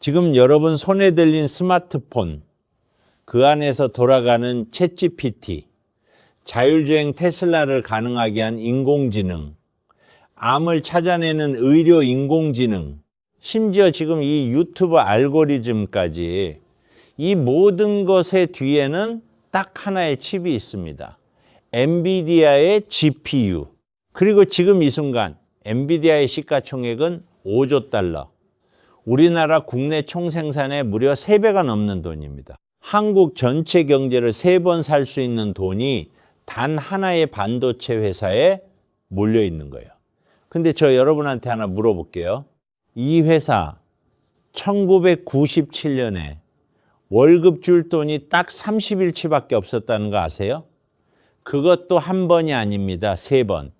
지금 여러분 손에 들린 스마트폰, 그 안에서 돌아가는 챗GPT, 자율주행 테슬라를 가능하게 한 인공지능, 암을 찾아내는 의료 인공지능, 심지어 지금 이 유튜브 알고리즘까지, 이 모든 것의 뒤에는 딱 하나의 칩이 있습니다. 엔비디아의 GPU. 그리고 지금 이 순간 엔비디아의 시가총액은 5조 달러. 우리나라 국내 총생산의 무려 3배가 넘는 돈입니다. 한국 전체 경제를 3번 살 수 있는 돈이 단 하나의 반도체 회사에 몰려 있는 거예요. 근데 저 여러분한테 하나 물어볼게요. 이 회사 1997년에 월급 줄 돈이 딱 30일치밖에 없었다는 거 아세요? 그것도 한 번이 아닙니다. 3번.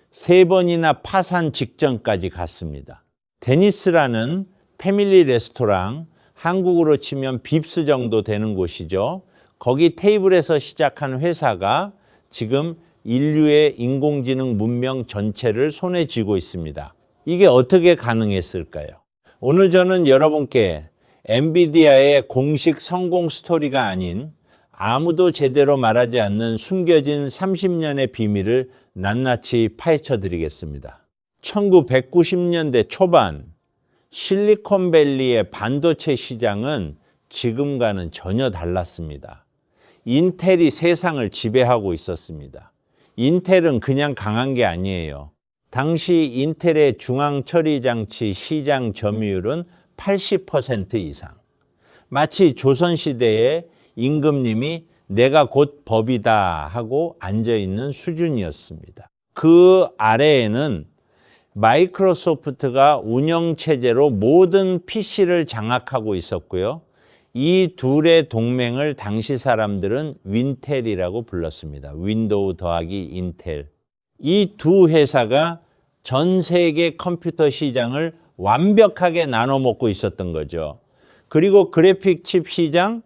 3번이나 파산 직전까지 갔습니다. 데니스라는 패밀리 레스토랑, 한국으로 치면 빕스 정도 되는 곳이죠. 거기 테이블에서 시작한 회사가 지금 인류의 인공지능 문명 전체를 손에 쥐고 있습니다. 이게 어떻게 가능했을까요? 오늘 저는 여러분께 엔비디아의 공식 성공 스토리가 아닌 아무도 제대로 말하지 않는 숨겨진 30년의 비밀을 낱낱이 파헤쳐 드리겠습니다. 1990년대 초반 실리콘밸리의 반도체 시장은 지금과는 전혀 달랐습니다. 인텔이 세상을 지배하고 있었습니다. 인텔은 그냥 강한 게 아니에요. 당시 인텔의 중앙처리장치 시장 점유율은 80% 이상. 마치 조선시대에 임금님이 내가 곧 법이다 하고 앉아있는 수준이었습니다. 그 아래에는 마이크로소프트가 운영체제로 모든 PC를 장악하고 있었고요. 이 둘의 동맹을 당시 사람들은 윈텔이라고 불렀습니다. 윈도우 더하기 인텔. 이 두 회사가 전 세계 컴퓨터 시장을 완벽하게 나눠 먹고 있었던 거죠. 그리고 그래픽 칩 시장,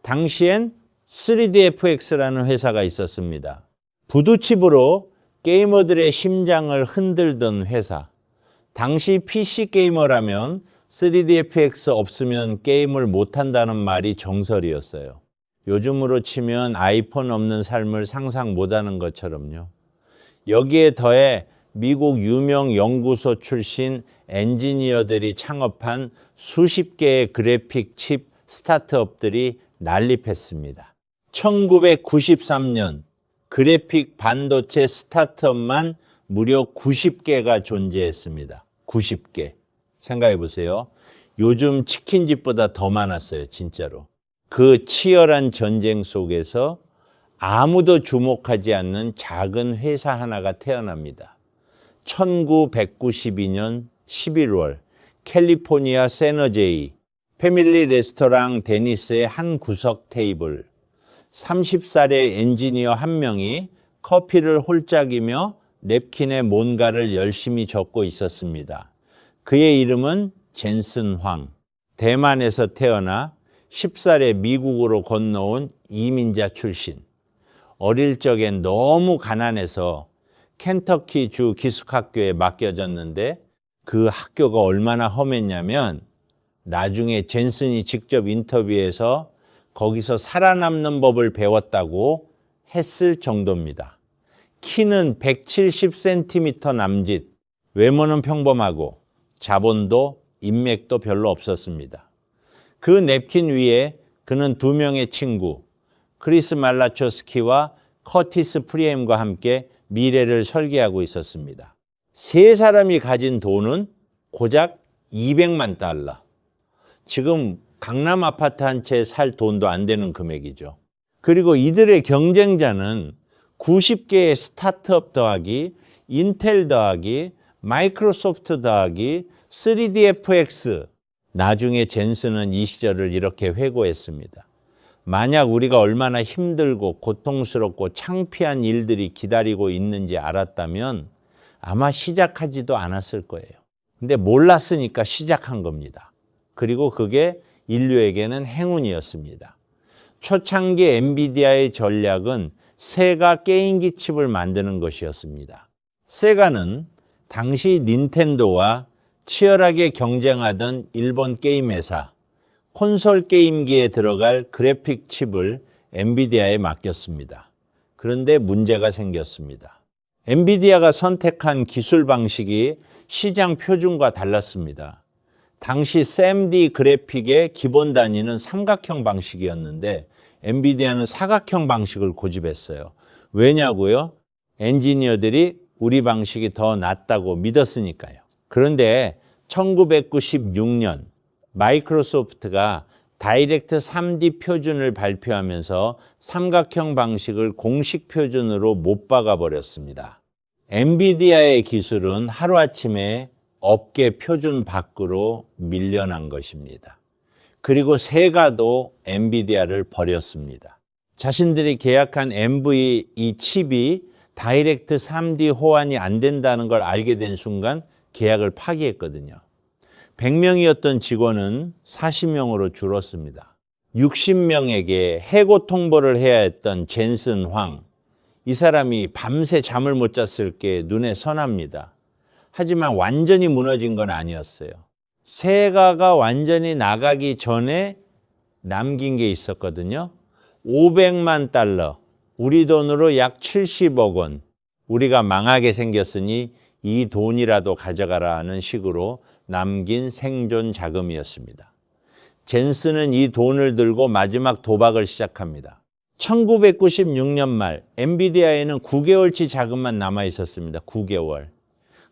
당시엔 3DFX라는 회사가 있었습니다. 부두칩으로 게이머들의 심장을 흔들던 회사. 당시 PC 게이머라면 3DFX 없으면 게임을 못한다는 말이 정설이었어요. 요즘으로 치면 아이폰 없는 삶을 상상 못하는 것처럼요. 여기에 더해 미국 유명 연구소 출신 엔지니어들이 창업한 수십 개의 그래픽 칩 스타트업들이 난립했습니다. 1993년 그래픽 반도체 스타트업만 무려 90개가 존재했습니다. 90개. 생각해 보세요. 요즘 치킨집보다 더 많았어요. 진짜로. 그 치열한 전쟁 속에서 아무도 주목하지 않는 작은 회사 하나가 태어납니다. 1992년 11월 캘리포니아 세너제이 패밀리 레스토랑 데니스의 한 구석 테이블. 30살의 엔지니어 한 명이 커피를 홀짝이며 냅킨에 뭔가를 열심히 적고 있었습니다. 그의 이름은 젠슨 황. 대만에서 태어나 10살에 미국으로 건너온 이민자 출신. 어릴 적엔 너무 가난해서 켄터키 주 기숙학교에 맡겨졌는데 그 학교가 얼마나 험했냐면 나중에 젠슨이 직접 인터뷰에서 거기서 살아남는 법을 배웠다고 했을 정도입니다. 키는 170cm 남짓, 외모는 평범하고 자본도 인맥도 별로 없었습니다. 그 냅킨 위에 그는 2명의 친구 크리스 말라초스키와 커티스 프리엠과 함께 미래를 설계하고 있었습니다. 세 사람이 가진 돈은 고작 200만 달러. 지금 강남 아파트 한 채 살 돈도 안 되는 금액이죠. 그리고 이들의 경쟁자는 90개의 스타트업 더하기 인텔 더하기 마이크로소프트 더하기 3DFX. 나중에 젠슨은 이 시절을 이렇게 회고했습니다. 만약 우리가 얼마나 힘들고 고통스럽고 창피한 일들이 기다리고 있는지 알았다면 아마 시작하지도 않았을 거예요. 근데 몰랐으니까 시작한 겁니다. 그리고 그게 인류에게는 행운이었습니다. 초창기 엔비디아의 전략은 세가 게임기 칩을 만드는 것이었습니다. 세가는 당시 닌텐도와 치열하게 경쟁하던 일본 게임 회사, 콘솔 게임기에 들어갈 그래픽 칩을 엔비디아에 맡겼습니다. 그런데 문제가 생겼습니다. 엔비디아가 선택한 기술 방식이 시장 표준과 달랐습니다. 당시 SAMD 그래픽의 기본 단위는 삼각형 방식이었는데 엔비디아는 사각형 방식을 고집했어요. 왜냐고요? 엔지니어들이 우리 방식이 더 낫다고 믿었으니까요. 그런데 1996년 마이크로소프트가 다이렉트 3D 표준을 발표하면서 삼각형 방식을 공식 표준으로 못 박아 버렸습니다. 엔비디아의 기술은 하루아침에 업계 표준 밖으로 밀려난 것입니다. 그리고 세가도 엔비디아를 버렸습니다. 자신들이 계약한 NV 이 칩이 다이렉트 3D 호환이 안 된다는 걸 알게 된 순간 계약을 파기했거든요. 100명이었던 직원은 40명으로 줄었습니다. 60명에게 해고 통보를 해야 했던 젠슨 황. 이 사람이 밤새 잠을 못 잤을 게 눈에 선합니다. 하지만 완전히 무너진 건 아니었어요. 세가가 완전히 나가기 전에 남긴 게 있었거든요. 500만 달러, 우리 돈으로 약 70억 원. 우리가 망하게 생겼으니 이 돈이라도 가져가라 하는 식으로 남긴 생존 자금이었습니다. 젠슨은 이 돈을 들고 마지막 도박을 시작합니다. 1996년 말 엔비디아에는 9개월치 자금만 남아 있었습니다. 9개월.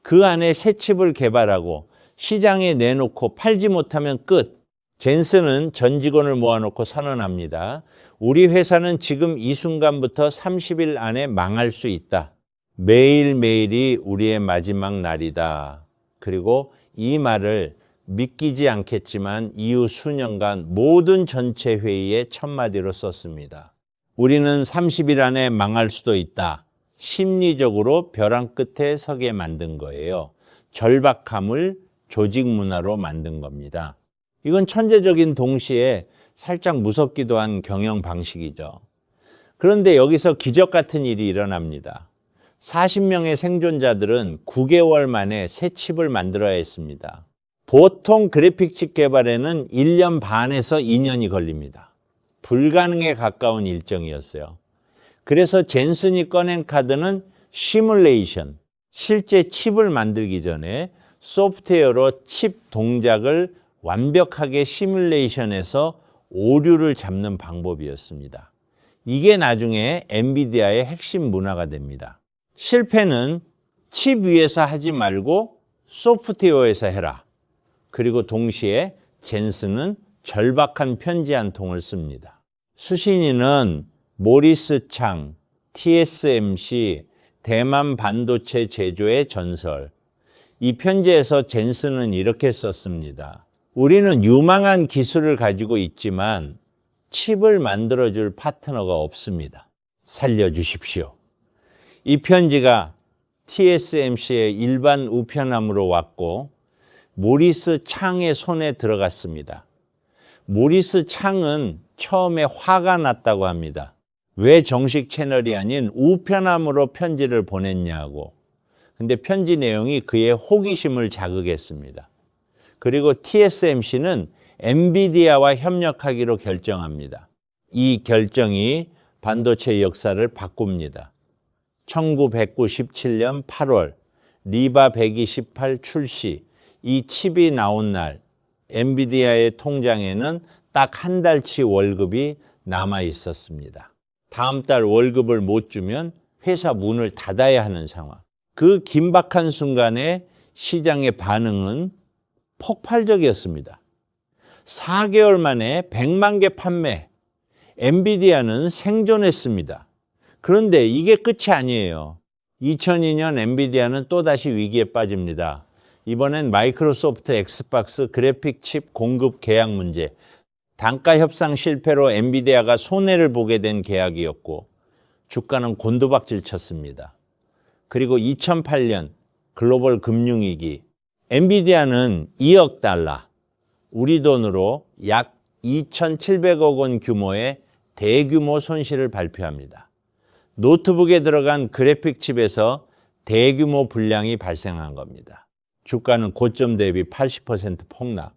그 안에 새 칩을 개발하고 시장에 내놓고 팔지 못하면 끝. 젠슨은 전 직원을 모아놓고 선언합니다. 우리 회사는 지금 이 순간부터 30일 안에 망할 수 있다. 매일매일이 우리의 마지막 날이다. 그리고 이 말을 믿기지 않겠지만 이후 수년간 모든 전체 회의에 첫마디로 썼습니다. 우리는 30일 안에 망할 수도 있다. 심리적으로 벼랑 끝에 서게 만든 거예요. 절박함을 조직 문화로 만든 겁니다. 이건 천재적인 동시에 살짝 무섭기도 한 경영 방식이죠. 그런데 여기서 기적 같은 일이 일어납니다. 40명의 생존자들은 9개월 만에 새 칩을 만들어야 했습니다. 보통 그래픽칩 개발에는 1년 반에서 2년이 걸립니다. 불가능에 가까운 일정이었어요. 그래서 젠슨이 꺼낸 카드는 시뮬레이션, 실제 칩을 만들기 전에 소프트웨어로 칩 동작을 완벽하게 시뮬레이션해서 오류를 잡는 방법이었습니다. 이게 나중에 엔비디아의 핵심 문화가 됩니다. 실패는 칩 위에서 하지 말고 소프트웨어에서 해라. 그리고 동시에 젠슨은 절박한 편지 한 통을 씁니다. 수신인은 모리스 창, TSMC, 대만 반도체 제조의 전설. 이 편지에서 젠슨은 이렇게 썼습니다. 우리는 유망한 기술을 가지고 있지만 칩을 만들어줄 파트너가 없습니다. 살려주십시오. 이 편지가 TSMC의 일반 우편함으로 왔고 모리스 창의 손에 들어갔습니다. 모리스 창은 처음에 화가 났다고 합니다. 왜 정식 채널이 아닌 우편함으로 편지를 보냈냐고. 근데 편지 내용이 그의 호기심을 자극했습니다. 그리고 TSMC는 엔비디아와 협력하기로 결정합니다. 이 결정이 반도체 역사를 바꿉니다. 1997년 8월 리바 128 출시, 이 칩이 나온 날 엔비디아의 통장에는 딱 한 달치 월급이 남아 있었습니다. 다음 달 월급을 못 주면 회사 문을 닫아야 하는 상황. 그 긴박한 순간에 시장의 반응은 폭발적이었습니다. 4개월 만에 100만 개 판매, 엔비디아는 생존했습니다. 그런데 이게 끝이 아니에요. 2002년 엔비디아는 또다시 위기에 빠집니다. 이번엔 마이크로소프트 엑스박스 그래픽 칩 공급 계약 문제, 단가 협상 실패로 엔비디아가 손해를 보게 된 계약이었고 주가는 곤두박질 쳤습니다. 그리고 2008년 글로벌 금융위기, 엔비디아는 2억 달러, 우리 돈으로 약 2,700억 원 규모의 대규모 손실을 발표합니다. 노트북에 들어간 그래픽 칩에서 대규모 불량이 발생한 겁니다. 주가는 고점 대비 80% 폭락.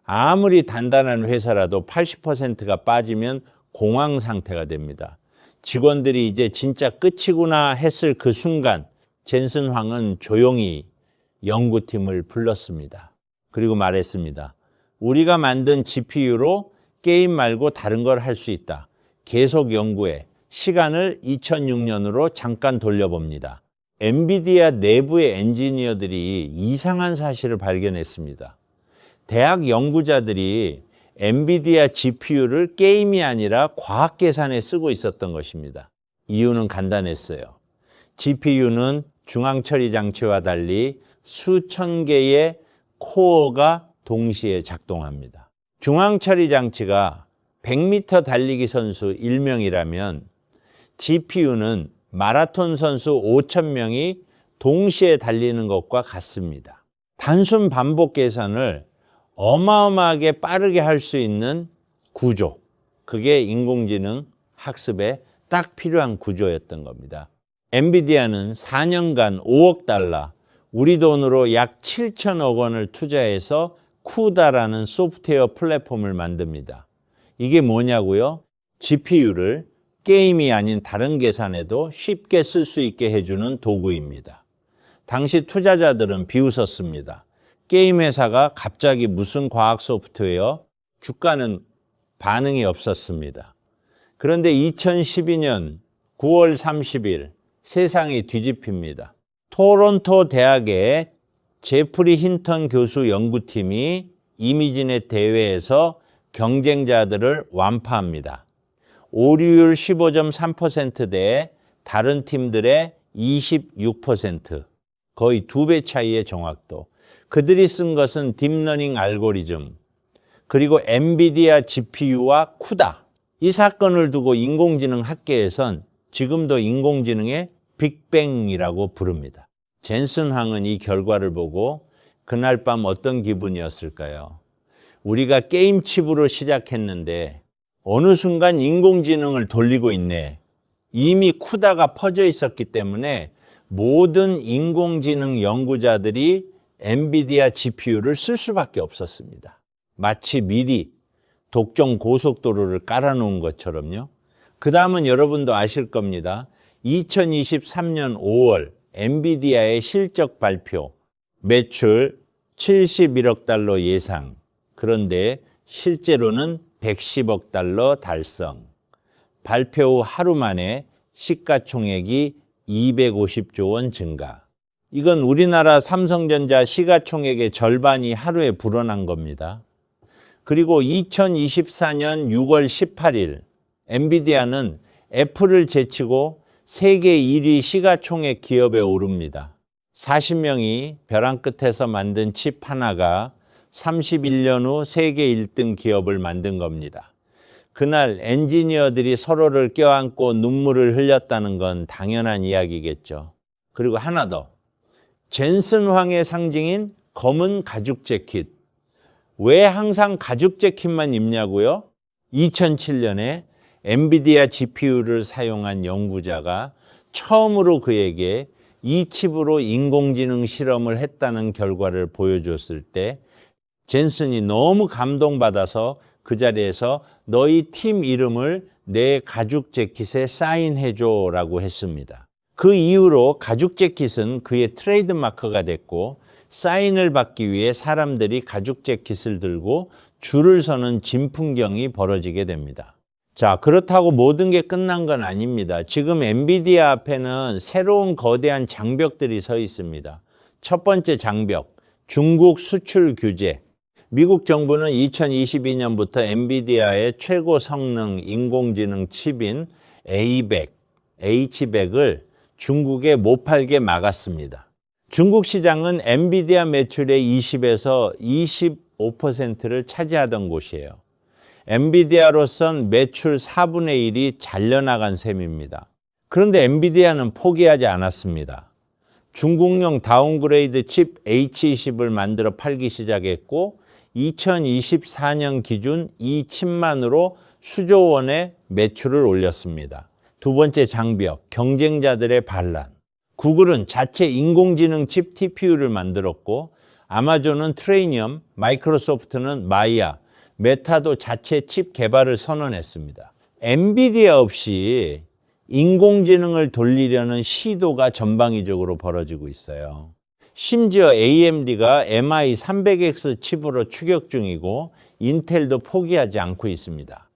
아무리 단단한 회사라도 80%가 빠지면 공황 상태가 됩니다. 직원들이 이제 진짜 끝이구나 했을 그 순간 젠슨 황은 조용히 연구팀을 불렀습니다. 그리고 말했습니다. 우리가 만든 GPU로 게임 말고 다른 걸 할 수 있다. 계속 연구해. 시간을 2006년으로 잠깐 돌려봅니다. 엔비디아 내부의 엔지니어들이 이상한 사실을 발견했습니다. 대학 연구자들이 엔비디아 GPU를 게임이 아니라 과학 계산에 쓰고 있었던 것입니다. 이유는 간단했어요. GPU는 중앙처리 장치와 달리 수천 개의 코어가 동시에 작동합니다. 중앙처리 장치가 100m 달리기 선수 1명이라면 GPU는 마라톤 선수 5,000명이 동시에 달리는 것과 같습니다. 단순 반복 계산을 어마어마하게 빠르게 할 수 있는 구조, 그게 인공지능 학습에 딱 필요한 구조였던 겁니다. 엔비디아는 4년간 5억 달러, 우리 돈으로 약 7천억 원을 투자해서 쿠다라는 소프트웨어 플랫폼을 만듭니다. 이게 뭐냐고요? GPU를 게임이 아닌 다른 계산에도 쉽게 쓸 수 있게 해주는 도구입니다. 당시 투자자들은 비웃었습니다. 게임 회사가 갑자기 무슨 과학 소프트웨어? 주가는 반응이 없었습니다. 그런데 2012년 9월 30일 세상이 뒤집힙니다. 토론토 대학의 제프리 힌턴 교수 연구팀이 이미지넷 대회에서 경쟁자들을 완파합니다. 오류율 15.3% 다른 팀들의 26%, 거의 2배 차이의 정확도. 그들이 쓴 것은 딥러닝 알고리즘, 그리고 엔비디아 GPU와 쿠다. 이 사건을 두고 인공지능 학계에선 지금도 인공지능의 빅뱅이라고 부릅니다. 젠슨 황은 이 결과를 보고 그날 밤 어떤 기분이었을까요? 우리가 게임 칩으로 시작했는데 어느 순간 인공지능을 돌리고 있네. 이미 쿠다가 퍼져 있었기 때문에 모든 인공지능 연구자들이 엔비디아 GPU를 쓸 수밖에 없었습니다. 마치 미리 독점 고속도로를 깔아놓은 것처럼요. 그 다음은 여러분도 아실 겁니다. 2023년 5월 엔비디아의 실적 발표, 매출 71억 달러 예상. 그런데 실제로는 110억 달러 달성. 발표 후 하루 만에 시가총액이 250조 원 증가. 이건 우리나라 삼성전자 시가총액의 절반이 하루에 불어난 겁니다. 그리고 2024년 6월 18일 엔비디아는 애플을 제치고 세계 1위 시가총액 기업에 오릅니다. 40명이 벼랑 끝에서 만든 칩 하나가 31년 후 세계 1등 기업을 만든 겁니다. 그날 엔지니어들이 서로를 껴안고 눈물을 흘렸다는 건 당연한 이야기겠죠. 그리고 하나 더. 젠슨 황의 상징인 검은 가죽 재킷. 왜 항상 가죽 재킷만 입냐고요? 2007년에 엔비디아 GPU를 사용한 연구자가 처음으로 그에게 이 칩으로 인공지능 실험을 했다는 결과를 보여줬을 때 젠슨이 너무 감동받아서 그 자리에서 너희 팀 이름을 내 가죽 재킷에 사인해줘 라고 했습니다. 그 이후로 가죽 재킷은 그의 트레이드 마크가 됐고 사인을 받기 위해 사람들이 가죽 재킷을 들고 줄을 서는 진풍경이 벌어지게 됩니다. 자, 그렇다고 모든 게 끝난 건 아닙니다. 지금 엔비디아 앞에는 새로운 거대한 장벽들이 서 있습니다. 첫 번째 장벽, 중국 수출 규제. 미국 정부는 2022년부터 엔비디아의 최고 성능 인공지능 칩인 A100, H100을 중국에 못 팔게 막았습니다. 중국 시장은 엔비디아 매출의 20에서 25%를 차지하던 곳이에요. 엔비디아로선 매출 4분의 1이 잘려나간 셈입니다. 그런데 엔비디아는 포기하지 않았습니다. 중국용 다운그레이드 칩 H20을 만들어 팔기 시작했고 2024년 기준 이 칩만으로 수조 원의 매출을 올렸습니다. 두 번째 장벽, 경쟁자들의 반란. 구글은 자체 인공지능 칩 TPU를 만들었고 아마존은 트레이니엄, 마이크로소프트는 마이아, 메타도 자체 칩 개발을 선언했습니다. 엔비디아 없이 인공지능을 돌리려는 시도가 전방위적으로 벌어지고 있어요. 심지어 AMD가 MI300X 칩으로 추격 중이고 인텔도 포기하지 않고 있습니다.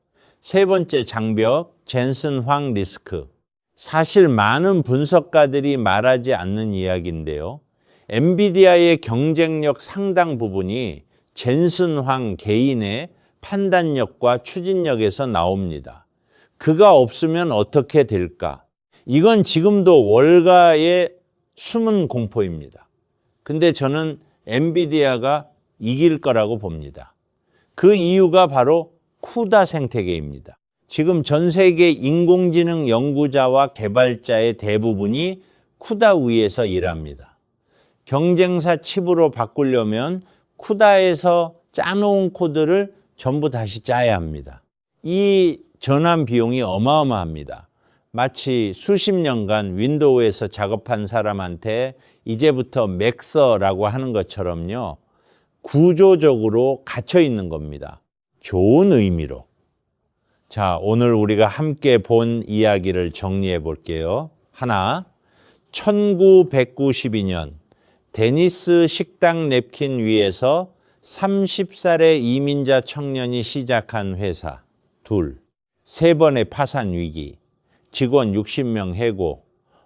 세 번째 장벽, 젠슨 황 리스크. 사실 많은 분석가들이 말하지 않는 이야기인데요. 엔비디아의 경쟁력 상당 부분이 젠슨 황 개인의 판단력과 추진력에서 나옵니다. 그가 없으면 어떻게 될까? 이건 지금도 월가의 숨은 공포입니다. 근데 저는 엔비디아가 이길 거라고 봅니다. 그 이유가 바로 쿠다 생태계입니다. 지금 전 세계 인공지능 연구자와 개발자의 대부분이 쿠다 위에서 일합니다. 경쟁사 칩으로 바꾸려면 쿠다에서 짜놓은 코드를 전부 다시 짜야 합니다. 이 전환 비용이 어마어마합니다. 마치 수십 년간 윈도우에서 작업한 사람한테 이제부터 맥 써라고 하는 것처럼요. 구조적으로 갇혀 있는 겁니다. 좋은 의미로. 자, 오늘 우리가 함께 본 이야기를 정리해 볼게요. 하나, 1992년 데니스 식당 냅킨 위에서 30살의 이민자 청년이 시작한 회사. 둘, 세 번의 파산 위기. 직원 60명 해고.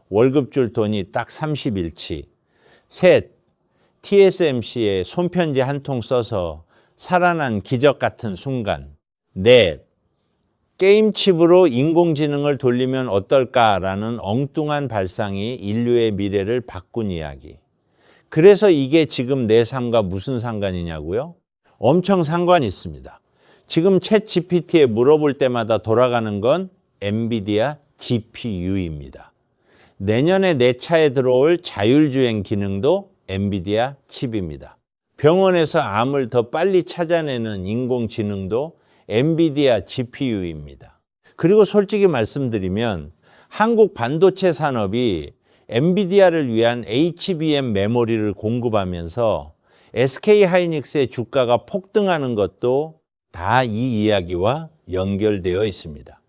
월급 줄 돈이 딱 30일치. 셋, TSMC에 손편지 한 통 써서 살아난 기적 같은 순간. 넷, 게임칩으로 인공지능을 돌리면 어떨까라는 엉뚱한 발상이 인류의 미래를 바꾼 이야기. 그래서 이게 지금 내 삶과 무슨 상관이냐고요? 엄청 상관이 있습니다. 지금 챗 GPT에 물어볼 때마다 돌아가는 건 엔비디아 GPU입니다. 내년에 내 차에 들어올 자율주행 기능도 엔비디아 칩입니다. 병원에서 암을 더 빨리 찾아내는 인공지능도 엔비디아 GPU입니다. 그리고 솔직히 말씀드리면 한국 반도체 산업이 엔비디아를 위한 HBM 메모리를 공급하면서 SK하이닉스의 주가가 폭등하는 것도 다 이 이야기와 연결되어 있습니다.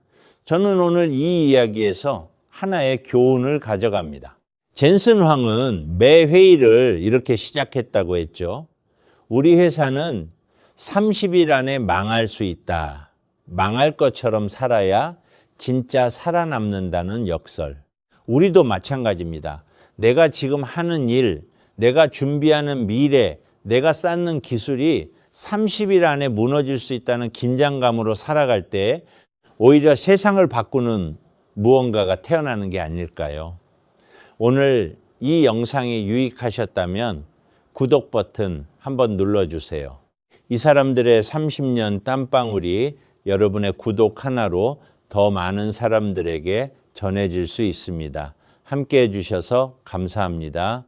저는 오늘 이 이야기에서 하나의 교훈을 가져갑니다. 젠슨 황은 매 회의를 이렇게 시작했다고 했죠. 우리 회사는 30일 안에 망할 수 있다. 망할 것처럼 살아야 진짜 살아남는다는 역설. 우리도 마찬가지입니다. 내가 지금 하는 일, 내가 준비하는 미래, 내가 쌓는 기술이 30일 안에 무너질 수 있다는 긴장감으로 살아갈 때 오히려 세상을 바꾸는 무언가가 태어나는 게 아닐까요? 오늘 이 영상이 유익하셨다면 구독 버튼 한번 눌러주세요. 이 사람들의 30년 땀방울이 여러분의 구독 하나로 더 많은 사람들에게 전해질 수 있습니다. 함께 해주셔서 감사합니다.